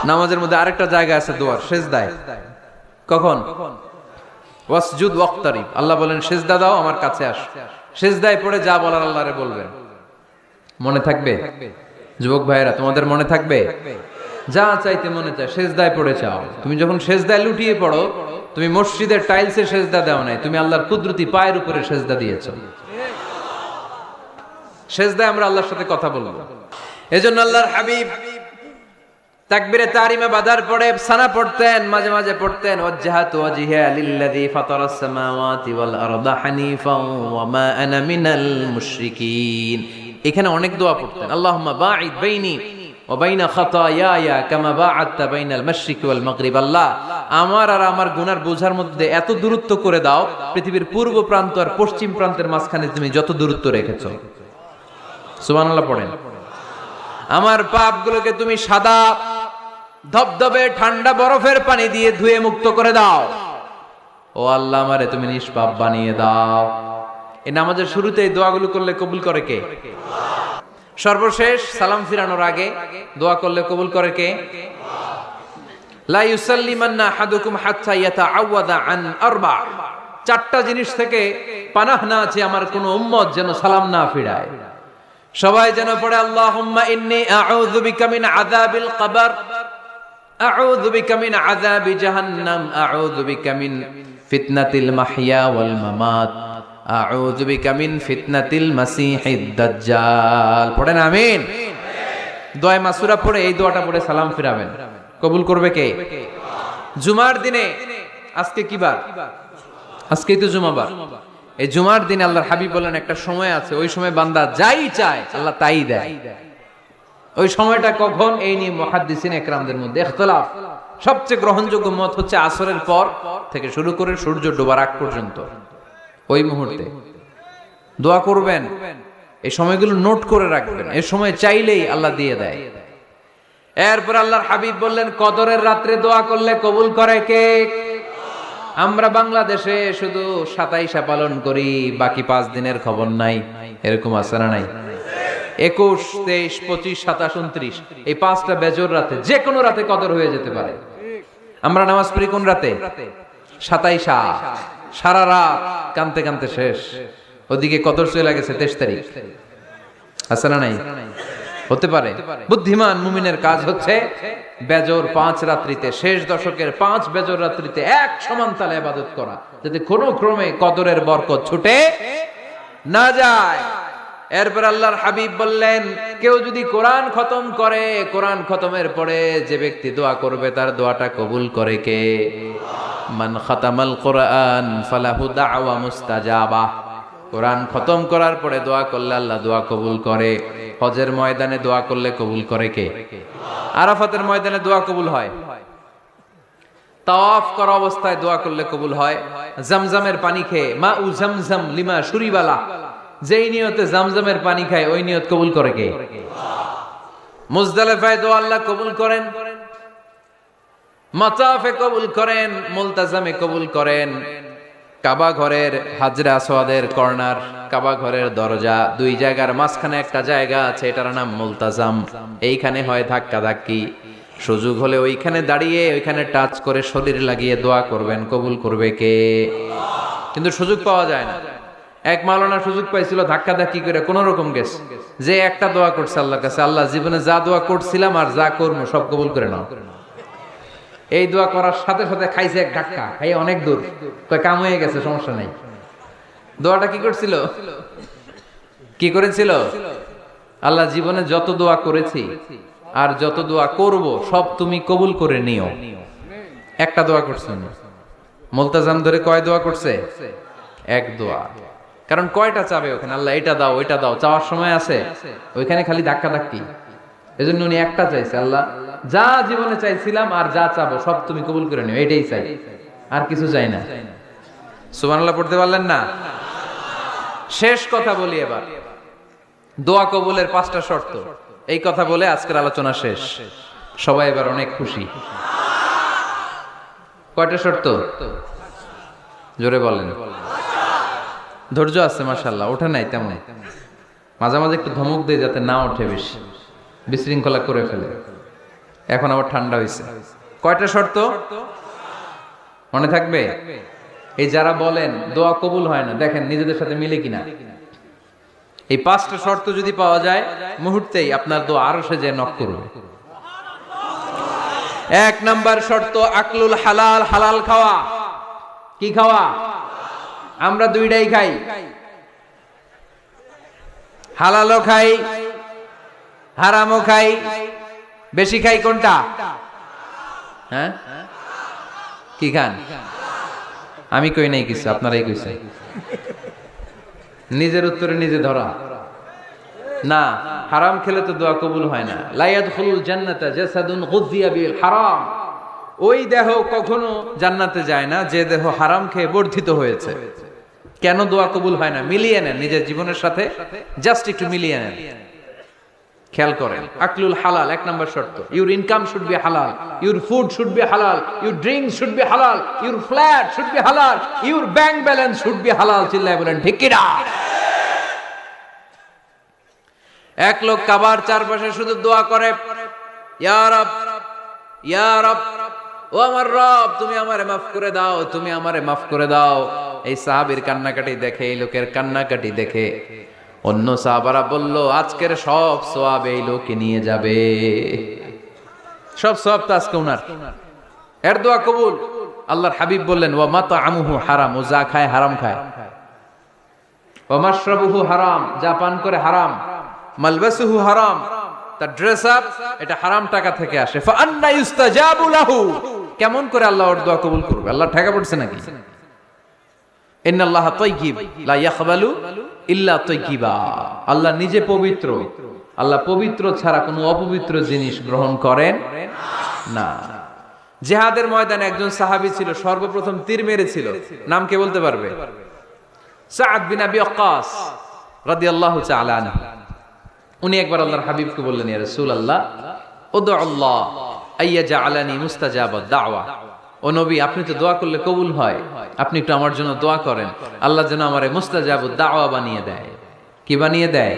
নামাজের মধ্যে আরেকটা জায়গা আছে দোয়ার, সেজদায়। কখন? ওয়াসজুদ ওয়াক্তারিব। আল্লাহ বলেন সেজদা দাও, আমার কাছে আস। সেজদায় পড়ে যা বলার আল্লাহরে বলবেন। মনে থাকবে? যুবক ভাইয়েরা, তোমাদের মনে থাকবে? যা চাইতে মনে চায় সেজদায় পড়ে চাও। তুমি যখন সেজদায় লুটিয়ে পড়ো, তুমি মসজিদের টাইলসে সেজদা দাও নাই, তুমি আল্লাহর কুদরতি পায়ের উপরে সেজদা দিয়েছো। সেজদায় আমরা আল্লাহর সাথে কথা বলবো। এজন্য আল্লাহর হাবিব তাকবীরে তাহরিমে বাদার পড়ে সানা পড়তেন, মাঝে মাঝে পড়তেন ওয়াজহাতু ওয়াজহিয়া লিল্লাযী ফাতারাস সামাওয়াতি ওয়াল আরদা হানিফাও ওয়া মা আনা মিনাল মুশরিকিন। এখানে অনেক দোয়া পড়তেন। আল্লাহুম্মা বাঈদ বাইনি ওয়া বাইনা খাতায়ায়া কামা বাআদতা বাইনাল মাশরিকি ওয়াল মাগরিব। আল্লাহ, আমার আর আমার গুনার বোঝার মধ্যে এত দূরত্ব করে দাও, পৃথিবীর পূর্ব প্রান্ত আর পশ্চিম প্রান্তের মাঝখানে তুমি যত দূরত্ব রেখেছো। সুবহানাল্লাহ পড়েন। আমার পাপগুলোকে তুমি সাদা ধবধবে ঠান্ডা বরফের পানি দিয়ে ধুয়ে মুক্ত করে দাও। ও আল্লাহ, আমারে তুমি নিষ্পাপ বানিয়ে দাও। এই নামাজের শুরুতে এই দোয়াগুলো করলে কবুল করে কে? সর্বশেষ সালাম ফিরানোর আগে দোয়া করলে কবুল করে কে? লা ইউসাল্লিমান্না আহাদুকুম হাত্তা ইয়াতাআওয়াদা আন আরবা। চারটা জিনিস থেকে পানাহ না আছে আমার কোন উম্মত যেন সালাম না ফিরায়। সবাই যেন পড়ে আল্লাহুম্মা ইন্নী আউযু বিকা মিন আযাবিল কবর, আউযু বিকা মিন আযাবি জাহান্নাম, আউযু বিকা মিন ফিতনাতিল মাহইয়া ওয়াল মামাত, আউযু বিকা মিন ফিতনাতিল মাসিহিদ দাজ্জাল। পড়েন আমিন। দোয়া মাসুরা পড়ে এই দোয়াটা পড়ে সালাম ফিরাবেন। কবুল করবে কে? জুমার দিনে, আজকে কি বার? আজকেই তো জুমাবার। এই জুমার দিনে আল্লাহর হাবিব বলেন একটা সময় আছে, ওই সময় বান্দা যাই চায় আল্লাহ তাই দেয়। ওই সময়টা কখন? এই নিয়ে মুহাদ্দিসিন একরামদের মধ্যে ইখতিলাফ। সবচেয়ে গ্রহণযোগ্য মত হচ্ছে আসরের পর থেকে শুরু করে সূর্য ডোবার আগ পর্যন্ত। ওই মুহূর্তে দোয়া করবেন, এই সময়গুলো নোট করে রাখবেন। এই সময় চাইলেই আল্লাহ দিয়ে দেয়। এরপর আল্লাহর হাবিব বললেন কদরের রাত্রে দোয়া করলে কবুল করে কে? আমরা বাংলাদেশে শুধু 27 পালন করি, বাকি 5 দিনের খবর নাই। এরকম আছে না নাই? 21, 23, 25, 27, 29 এই 5টা বেজর রাতে, যে কোনো রাতে কদর হয়ে যেতে পারে। আমরা নামাজ পড়ি কোন রাতে? 27। সারা রাত কানতে কানতে শেষ, ওদিকে কদর চলে গেছে 23 তারিখ। আছে না নাই? হতে পারে। বুদ্ধিমান মুমিনের কাজ হচ্ছে বেজর 5 রাত্রিতে, শেষ দশকের 5 বেজর রাত্রিতে এক সমান তালে ইবাদত করা, যাতে কোনো ক্রমে কদরের বরকত ছুটে না যায়। এরপর আল্লাহর হাবিব বললেন কেউ যদি কোরআন খতম করে, কোরআন খতমের পরে যে ব্যক্তি দোয়া করবে তার দোয়াটা কবুল করে কে? মান খাতামাল কোরআন ফালাহু দাওয়া মুস্তাজাবা। কোরআন খতম করার পরে দোয়া করলে আল্লাহ দোয়া কবুল করে। হজের ময়দানে দোয়া করলে কবুল করে কে? আরাফাতের ময়দানে দোয়া কবুল হয়। তাওয়াফ করা অবস্থায় দোয়া করলে কবুল হয়। জামজামের পানি খেয়ে মা উ জামজাম লিমা শুরিবালা, যেই নিয়তে জামজামের পানি খায় ওই নিয়ত কবুল করে কে? মুজদালিফায় দোয়া আল্লাহ কবুল করেন, মাতাফে কবুল করেন, মুলতাজামে কবুল করেন। কাবা ঘরের হাজরে আসওয়াদের কর্নার, কাবা ঘরের দরজা, 2 জায়গার মাঝখানে একটা জায়গা আছে, এটার নাম মুলতাজাম। এইখানে হয় ধাক্কা ধাক্কি। সুযোগ হলে ওইখানে দাঁড়িয়ে ওইখানে টাচ করে শরীর লাগিয়ে দোয়া করবেন, কবুল করবে কে? কিন্তু সুযোগ পাওয়া যায় না। এক মাওলানা সুযোগ পাইছিল, ধাক্কা ধাক্কি করে কোন রকম গেছে, যে একটা দোয়া করছে আল্লাহর কাছে, আল্লাহ জীবনে যা দোয়া করছিলাম আর যা করবো সব কবুল করে নাও। এই দোয়া করার সাথে সাথে খাইছে এক ধাক্কা, খাইয়ে অনেক দূর, কয় কাম হয়ে গেছে, সমস্যা নাই। দোয়াটা কি করছিল? কি করেছিল? আল্লাহ জীবনে যত দোয়া করেছি আর যত দোয়া করব সব তুমি কবুল করে নিও। একটা দোয়া করছে না। মুলতাজাম ধরে কয় দোয়া করছে? এক দোয়া। কারণ কয়টা চাবে ওখানে? আল্লাহ এটা দাও ওইটা দাও, চাওয়ার সময় আছে? ওইখানে খালি ধাক্কা ধাক্কি। এজন্য উনি একটা চাইছে, আল্লাহ যা জীবনে চাইছিলাম আর যা চাবো সব তুমি কবুল করে নিও, এটাই চাই, আর কিছু চাই না। সুবহানাল্লাহ পড়তে পারলেন না? শেষ কথা বলি এবার, দোয়া কবুলের 5টা শর্ত। এই কথা বলে আজকের আলোচনা শেষ। সবাই এবার অনেক খুশি। কয়টা শর্ত? জোরে বলেন। ধৈর্য আছে মাশাআল্লাহ, ওঠে নাই তেমন, মাঝে মাঝে একটু ধমক দিয়ে যাতে না ওঠে, বেশি বিশৃঙ্খলা করে ফেলে। এখন আবার ঠান্ডা হয়েছে। কয়টা শর্ত মনে থাকবে? এই যারা বলেন দোয়া কবুল হয় না, দেখেন নিজেদের সাথে মিলে কিনা। এই 5টা শর্ত যদি পাওয়া যায়, মুহূর্তেই আপনার দোয়া আরশে যে নক করবে। 1 নাম্বার শর্ত আকলুল হালাল, হালাল খাওয়া। কি খাওয়া? আমরা দুইটাই খাই, হালালও খাই হারামও খাই। বেশি খাই কোনটা? হ্যাঁ, কি খান? আমি কই নাই কিছু, আপনারাই কইছেন। নিজের উত্তরে নিজে ধরা না। হারাম খেলে তো দোয়া কবুল হয় না। লা ইয়াদখুলুল জান্নাতা জাসাদুন গুযিয়া বিল হারাম। ওই দেহ কখনো জান্নাতে যায় না যে দেহ হারাম খেয়ে বর্ধিত হয়েছে। কেন দোয়া কবুল হয় না? মিলিয়ে নেন নিজের জীবনের সাথে, জাস্ট একটু মিলিয়ে নেন, খেয়াল করেন। আকলুল হালাল 1 নাম্বার শর্ত। ইউর ইনকাম শুড বি হালাল, ইউর ফুড শুড বি হালাল, ইউর ড্রিঙ্ক শুড বি হালাল, ইউর ফ্ল্যাট শুড বি হালাল, your bank balance should be হালাল। চিল্লায় বলেন ঠিক কিনা? এক লোক কাবার চারপাশে শুধু দোয়া করে, ইয়া রব, ইয়া রব, ও আমার রব, তুমি আমারে মাফ করে দাও, তুমি আমারে মাফ করে দাও। এই সাহাবীর কান্নাকাটি দেখে, এই লোকের কান্নাকাটি দেখে অন্য সাহাবারা বলল, আজকের সব সওয়াব এই লোকে নিয়ে যাবে। সব সওয়াব তো আজকে উনার। এর দোয়া কবুল। আল্লাহর হাবিব বললেন, ওয়া মাতআমুহু হারাম, ও যা খায় হারাম খায়। ওয়া মাশরাবুহু হারাম, যা পান করে হারাম। মালবাসুহু হারাম, তার ড্রেস আপ এটা হারাম টাকা থেকে আসে। ফা আন্না ইউস্তাজাবু লাহু, কেমন করে আল্লাহ ওর দোয়া কবুল করবে? আল্লাহ ঠেকা পড়ছে নাকি? ইন্নাল্লাহা তাইয়্যিব লা ইয়াকবালু ইল্লা তাইয়্যিবা। আল্লাহ নিজে পবিত্র, আল্লাহ পবিত্র ছাড়া কোনো অপবিত্র জিনিস গ্রহণ করেন না। জিহাদের ময়দানে একজন সাহাবী ছিল, সর্বপ্রথম তীর মেরেছিল। নাম কে বলতে পারবে? সাআদ বিন আবি ওয়াক্কাস রাদিয়াল্লাহু তাআলা আনহু। উনি একবার আল্লাহর হাবিবকে বললেন, ইয়া রাসূলুল্লাহ, উদউ আল্লাহ আইয়াজআলানি মুস্তাজাবাদ দাওয়া। ও নবী, আপনি তো দোয়া করলে কবুল হয়, আপনি একটু আমার জন্য দোয়া করেন, আল্লাহ যেন আমারে মুস্তাজাবুদ দাওয়া বানিয়ে দেয়। কি বানিয়ে দেয়?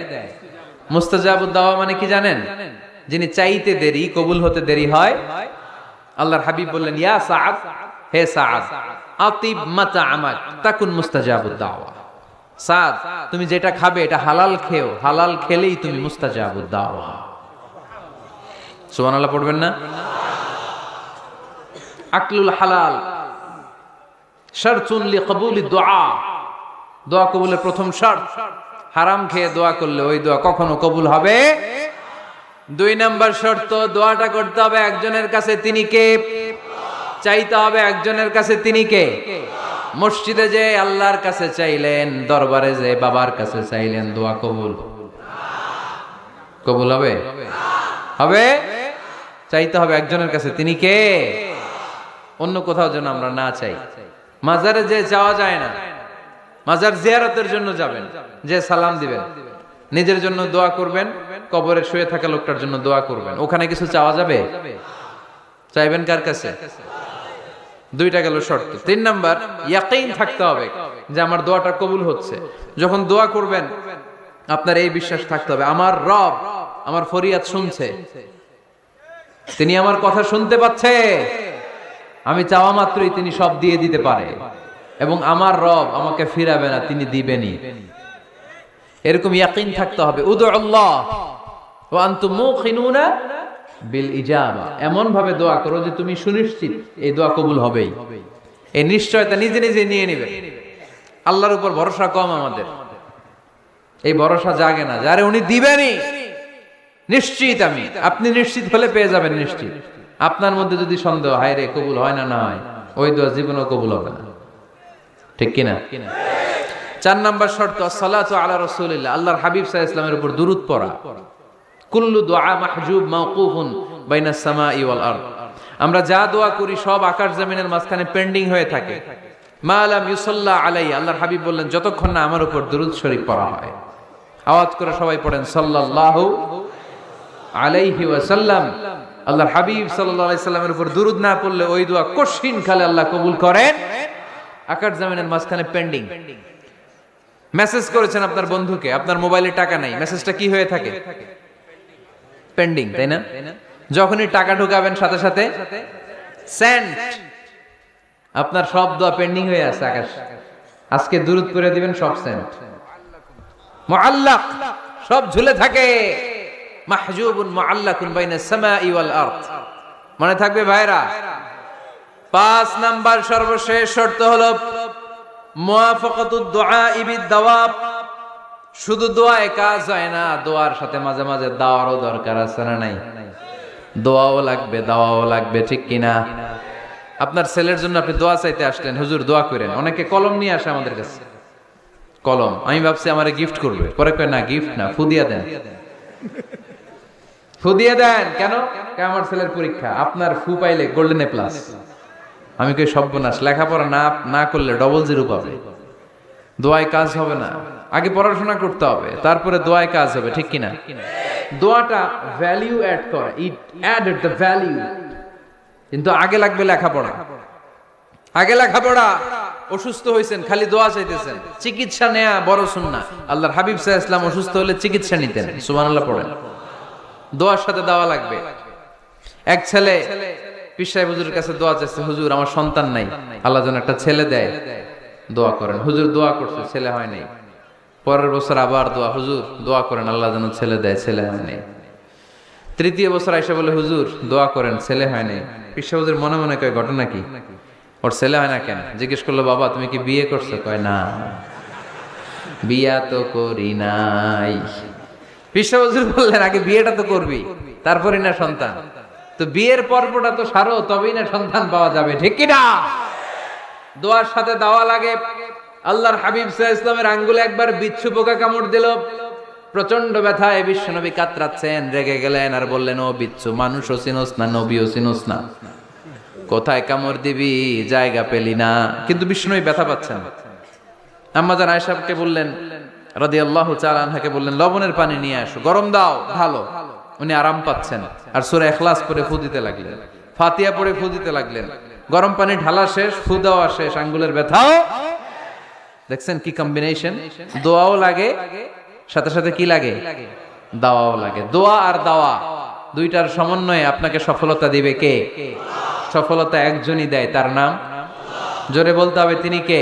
মুস্তাজাবুদ দাওয়া মানে কি জানেন? যিনি চাইতে দেরি, কবুল হতে দেরি হয়। আল্লাহর হাবিব বললেন, ইয়া সাআদ, হে সাআদ, আতিব মাতআমাক তাকুন মুস্তাজাবুদ দাওয়া। সাদ, তুমি যেটা খাবে এটা হালাল খেও, হালাল খেলেই তুমি মুস্তাজাবুদ দাওয়া। সুবহানাল্লাহ পড়বেন না? আকলুল হালাল শারতুন লিকবুলি দুআ, দোয়া কবুলের প্রথম শর্ত। হারাম খেয়ে দোয়া করলে ওই দোয়া কখনো কবুল হবে। 2 নাম্বার শর্ত, দোয়াটা করতে হবে একজনের কাছে, তিনি কে? চাইতে হবে একজনের কাছে, তিনি কে? মসজিদে যে আল্লাহর কাছে চাইলেন, দরবারে যে বাবার কাছে চাইলেন, দোয়া কবুল কবুল হবে? হবে। চাইতে হবে একজনের কাছে, তিনি কে? অন্য কোথাও যেন আমরা না চাই। মাজারে যে যাওয়া যায় না, মাজার জিয়ারতের জন্য যাবেন, যে সালাম দিবেন, নিজের জন্য দোয়া করবেন, কবরে শুয়ে থাকা লোকটার জন্য দোয়া করবেন। ওখানে কিছু চাওয়া যাবে? চাইবেন কার কাছে? 2টা গেল শর্ত। 3 নাম্বার, ইয়াকিন থাকতে হবে যে আমার দোয়াটা কবুল হচ্ছে। যখন দোয়া করবেন আপনার এই বিশ্বাস থাকতে হবে, আমার রব আমার ফরিয়াদ শুনছে, তিনি আমার কথা শুনতে পাচ্ছে, আমি চাওয়া মাত্রই তিনি সব দিয়ে দিতে পারে, এবং আমার রব আমাকে ফিরাবে না, তিনি দিবেনই। এরকম ইয়াকিন থাকতে হবে। উদু আল্লাহ ওয়া আনতুম মুকিনুনা বিল ইজাবা, এমন ভাবে দোয়া করো যে তুমি সুনিশ্চিত এই দোয়া কবুল হবেই। এই নিশ্চয়তা নিজে নিজে নিয়ে নেবে। আল্লাহর উপর ভরসা কম আমাদের, এই ভরসা জাগে না যারে উনি দিবেনই, নিশ্চিত আমি। আপনি নিশ্চিত হলে পেয়ে যাবেন নিশ্চিত। আপনার মধ্যে যদি সন্দেহ, হায় রে কবুল হয় না, না হয়, ওই দোয়া জীবনেও কবুল হবে না। ঠিক কিনা? 4 নাম্বার শর্ত, সালাতু আলা রাসূলিল্লাহ, আল্লাহর হাবিব সাল্লাল্লাহু আলাইহি ওয়াসাল্লামের উপর দুরূদ পড়া। কুল্লু দুআ মাহজুব মাওকুফুন বাইনাস সামাই ওয়াল আরদ, আমরা যা দোয়া করি সব আকাশ জমিনের মাঝখানে পেন্ডিং হয়ে থাকে। মা লাম ইউসাল্লা আলাইহি, আল্লাহর হাবিব বললেন যতক্ষণ না আমার উপর দুরূদ শরীফ পড়া হয়। আওয়াজ করে সবাই পড়েন সাল্লাল্লাহু আলাইহি ওয়াসাল্লাম। আল্লাহর হাবিব সাল্লাল্লাহু আলাইহি সাল্লামের উপর দুরূদ না পড়লে ওই দোয়া কঠিন কালে আল্লাহ কবুল করেন, আকাশ জমিনের মাঝখানে পেন্ডিং। মেসেজ করেছেন আপনার বন্ধুকে, আপনার মোবাইলে টাকা নাই, মেসেজটা কি হয়ে থাকে? পেন্ডিং, তাই না? যখনই টাকা ঢুকাবেন সাথে সাথে সেন্ট, আপনার সব দোয়া পেন্ডিং হয়ে আছে আকাশ, আজকে দুরূদ করে দিবেন সব সেন্ট মুআল্লাক, সব ঝুলে থাকে। মাহজুবুন মুআল্লাকুন বাইনাস সামাই ওয়াল আরদ। মনে থাকবে ভাইরা। 5 নাম্বার সর্বশেষ শর্ত হলো মুওয়াফাকাতুদ দুআ বিদ দাওয়াব। শুধু দোয়ায় কাজ হয় না, দোয়ার সাথে মাঝে মাঝে দাওয়ারও দরকার আছে না নাই? দোয়াও লাগবে, দাওয়াও লাগবে, ঠিক কিনা? আপনার ছেলের জন্য আপনি দোয়া চাইতে আসলেন, হুজুর দোয়া করেন। অনেকে কলম নিয়ে আসে আমাদের কাছে, কলম। আমি ভাবছি আমারে গিফট করবে, পরে কয় না গিফট না, ফু দিয়া দেন। ফু দিয়ে দেন কেন? আমার ছেলের পরীক্ষা, আপনার ফু পাইলে গোল্ডেন এ প্লাস। আমি কই সর্বনাশ, লেখাপড়া না করলে ডবল 0 পাবে, দোয়ায় কাজ হবে না। আগে পড়াশোনা করতে হবে, তারপরে দোয়ায় কাজ হবে, ঠিক কিনা? দোয়াটা ভ্যালিউ অ্যাড করে, ইট অ্যাডেড দ্য ভ্যালিউ। কিন্তু আগে লাগবে লেখাপড়া, আগে লেখাপড়া। অসুস্থ হয়েছেন, খালি দোয়া চাইতেছেন, চিকিৎসা নেয়া বড় সুন্নাহ। আল্লাহর হাবিব সাল্লাল্লাহু আলাইহি ওয়াসাল্লাম অসুস্থ হলে চিকিৎসা নিতেন, সুবহানাল্লাহ পড়েন। দোয়ার সাথে দাওয়া লাগবে। এক ছেলে পীর সাহেব হুজুরের কাছে দোয়া চাইছে, হুজুর আমার সন্তান নাই, আল্লাহ যেন একটা ছেলে দেয়, দোয়া করেন। হুজুর দোয়া করছে, ছেলে হয় নাই। পরের বছর আবার দোয়া, হুজুর দোয়া করেন আল্লাহ যেন ছেলে দেয়, ছেলে হয় নাই। তৃতীয় বছর আইসা বলে, হুজুর দোয়া করেন, ছেলে হয় নাই। পীর সাহেব হুজুর মনে মনে কয় ঘটনা কি, ওর ছেলে হয় না কেন? জিজ্ঞেস করলো, বাবা তুমি কি বিয়ে করছো? কয় না, বিয়া তো করি নাই। পীর সাহেব হুজুর বললেন, আগে বিয়েটা তো করবি, তারপরই না সন্তান। তো বিয়ের পর্বটা তো সারো, তবেই না সন্তান পাওয়া যাবে, ঠিক কিনা? দোয়ার সাথে দাওয়া লাগে। আল্লাহর হাবিব সাল্লাল্লাহু আলাইহি ওয়াসাল্লামের আঙ্গুলে একবার বিচ্ছু পোকা কামড় দিল, প্রচন্ড ব্যথায় বিশ্বনবী কাতরাচ্ছেন, রেগে গেলেন আর বললেন, ও বিচ্ছু, মানুষও চিনোস না, নবীও চিনোস না, কোথায় কামড় দিবি, জায়গা পেলি না। কিন্তু বিশ্বনবী ব্যথা পাচ্ছেন। আম্মা জান আয়েশাকে বললেন রাদিয়াল্লাহু তাআলা আনহাকে বললেন, লবণের পানি নিয়ে আসো, গরম দাও, ঢালো। উনি আরাম পাচ্ছেন আর সূরা ইখলাস পড়ে ফু দিতে লাগলেন, ফাতিহা পড়ে ফু দিতে লাগলেন। গরম পানি ঢালা শেষ, ফু দেওয়া শেষ, আঙ্গুলের ব্যথাও। দেখছেন কি কম্বিনেশন? দোয়াও লাগে, সাথে সাথে কি লাগে, দাওয়াও লাগে। দোয়া আর দাওয়া দুইটার সমন্বয়ে আপনাকে সফলতা দিবে কে? সফলতা একজনই দেয়, তার নাম, জোরে বলতে হবে, তিনি কে?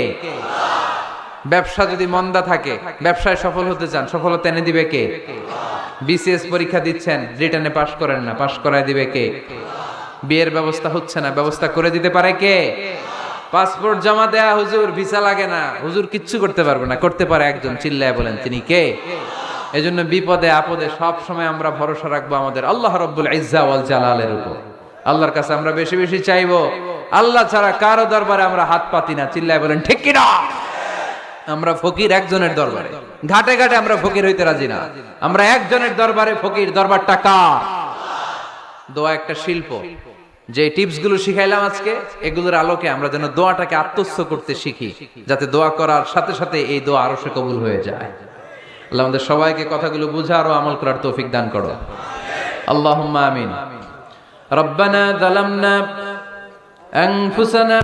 ব্যবসা যদি মন্দা থাকে, ব্যবসায় সফল হতে চান, সফলতা এনে দিবে কে? বিসিএস পরীক্ষা দিচ্ছেন, রিটেনে পাশ করেন না, পাশ করায় দিবে কে? বিয়ের ব্যবস্থা হচ্ছে না, ব্যবস্থা করে দিতে পারে কে? পাসপোর্ট জমা দেয়া, হুজুর ভিসা লাগে না, হুজুর কিচ্ছু করতে পারবে না, করতে পারে একজন, চিল্লায় বলেন তিনি কে? এজন্য বিপদে আপদে সব সময় আমরা ভরসা রাখবো আমাদের আল্লাহ রাব্বুল ইজ্জা ওয়াল জালালের উপর। আল্লাহর কাছে আমরা বেশি বেশি চাইবো, আল্লাহ ছাড়া কারো দরবারে আমরা হাত পাতি না, চিল্লায় বলেন ঠিক কিনা? আমরা ফকির একজনের দরবারে, ঘাটে ঘাটে আমরা ফকির হইতে রাজি না, আমরা একজনের দরবারে ফকির। দরবারটা কার? দোয়া একটা শিল্প। যে টিপস গুলো শিখাইলাম আজকে, এগুলোর আলোকে আমরা যেন দোয়াটাকে আত্মস্থ করতে শিখি, যাতে দোয়া করার সাথে সাথে এই দোয়া আরো সে কবুল হয়ে যায়। আল্লাহ আমাদের সবাইকে কথাগুলো বুঝার ও আমল করার তৌফিক দান করো, আল্লাহুম্মা আমিন। রব্বানা যালামনা আনফুসানা